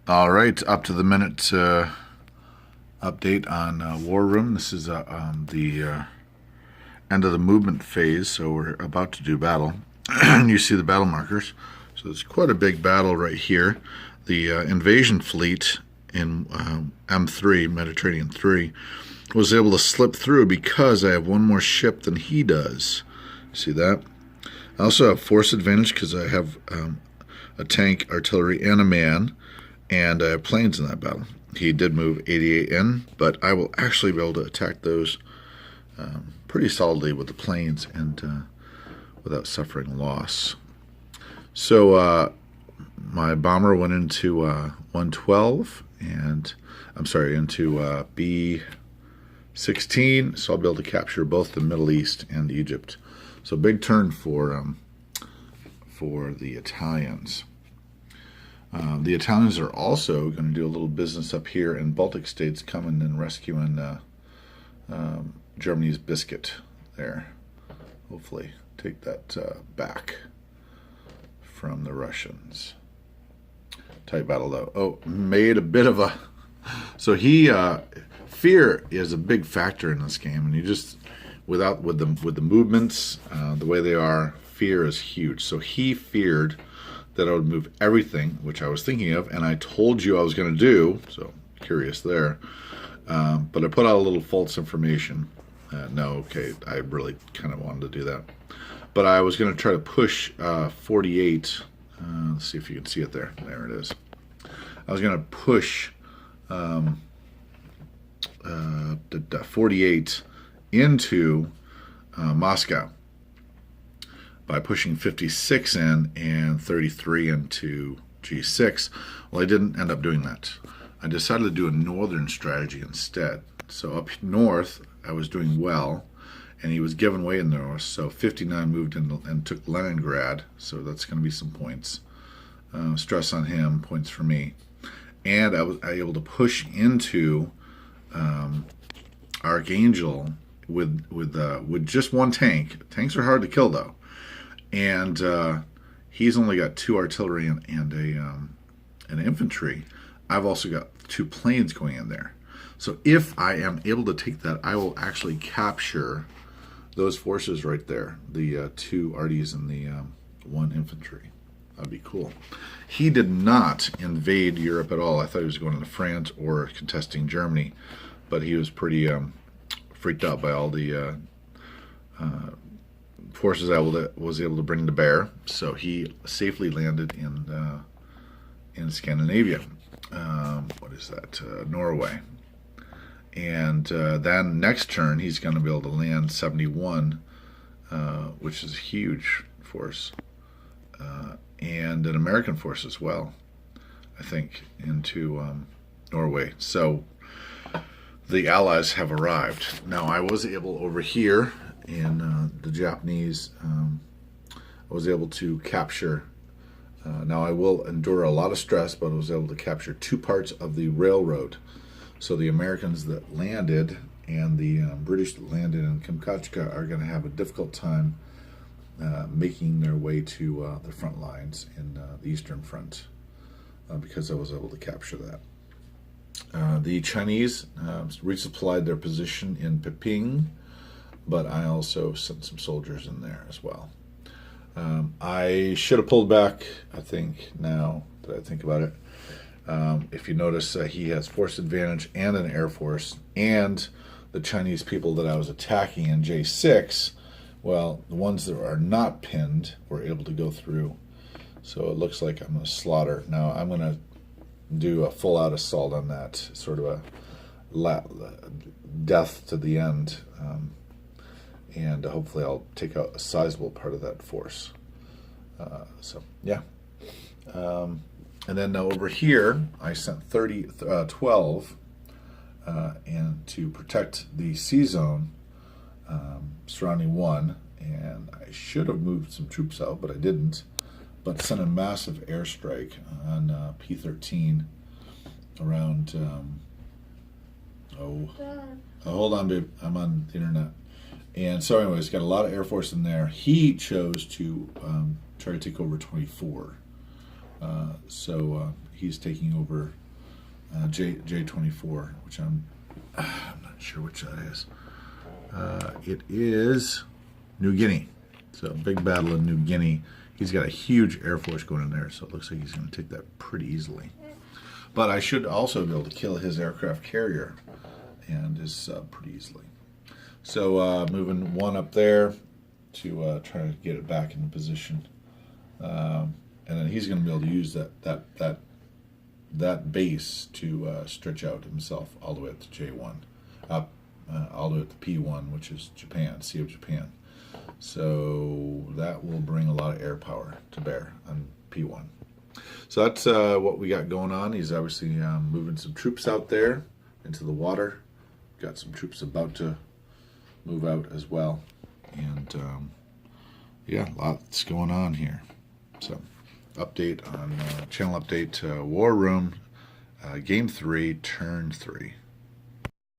All right, up to the minute update on War Room. This is the end of the movement phase, so we're about to do battle. And you see the battle markers. So it's quite a big battle right here. The invasion fleet in M3, Mediterranean 3, was able to slip through because I have one more ship than he does. See that? I also have force advantage because I have a tank, artillery, and a man, and I have planes in that battle. He did move 88 in, but I will actually be able to attack those pretty solidly with the planes and without suffering loss. So my bomber went into 112, and I'm sorry, into B16, so I'll be able to capture both the Middle East and Egypt. So big turn for the Italians. The Italians are also going to do a little business up here in Baltic states, coming and rescuing Germany's biscuit there. Hopefully take that back from the Russians. Tight battle though. Oh, made a bit of a... So he... fear is a big factor in this game, and you just... with the movements, the way they are, fear is huge. So he feared that I would move everything, which I was thinking of, and I told you I was going to do, so curious there. But I put out a little false information. I really kind of wanted to do that. But I was going to try to push 48. Let's see if you can see it there. There it is. I was going to push 48 into Moscow by pushing 56 in and 33 into G6. Well, I didn't end up doing that. I decided to do a northern strategy instead. So up north, I was doing well, and he was giving way in the north. So 59 moved in and took Leningrad, so that's going to be some points. Stress on him, points for me. And I was able to push into Archangel with just one tank. Tanks are hard to kill though, and he's only got 2 artillery and an infantry. I've also got 2 planes going in there. So if I am able to take that, I will actually capture those forces right there, the 2 arties and the 1 infantry. That'd be cool. He did not invade Europe at all. I thought he was going into France or contesting Germany, but he was pretty freaked out by all the forces I was able to bring to bear. So he safely landed in Scandinavia. What is that? Norway. And then next turn he's going to be able to land 71, which is a huge force, and an American force as well, I think, into Norway. So the Allies have arrived. Now I was able over here in the Japanese, I was able to capture, now I will endure a lot of stress, but I was able to capture 2 parts of the railroad. So the Americans that landed and the British that landed in Kamchatka are going to have a difficult time making their way to the front lines in the Eastern Front because I was able to capture that. The Chinese resupplied their position in Peping, but I also sent some soldiers in there as well. I should have pulled back, I think, now that I think about it. If you notice, he has force advantage and an air force, and the Chinese people that I was attacking in J6, well, the ones that are not pinned were able to go through. So it looks like I'm going to slaughter. Now I'm going to do a full-out assault on that, sort of a death to the end, and hopefully I'll take out a sizable part of that force. So, yeah. And then over here, I sent 12 and to protect the sea zone surrounding 1, and I should have moved some troops out, but I didn't. But sent a massive airstrike on P13 around. Hold on, babe. I'm on the internet. And so, anyways, got a lot of Air Force in there. He chose to try to take over 24. So he's taking over J24, which I'm not sure which that is. It is New Guinea. So big battle in New Guinea. He's got a huge air force going in there, so it looks like he's going to take that pretty easily. But I should also be able to kill his aircraft carrier and his sub pretty easily. So moving one up there to try to get it back into position. And then he's going to be able to use that base to stretch out himself all the way up to J1, up all the way up to P1, which is Japan, Sea of Japan. So that will bring a lot of air power to bear on P1. So that's what we got going on. He's obviously moving some troops out there into the water. Got some troops about to move out as well. And yeah, lots going on here. So update on channel update, War Room, Game 3, Turn 3.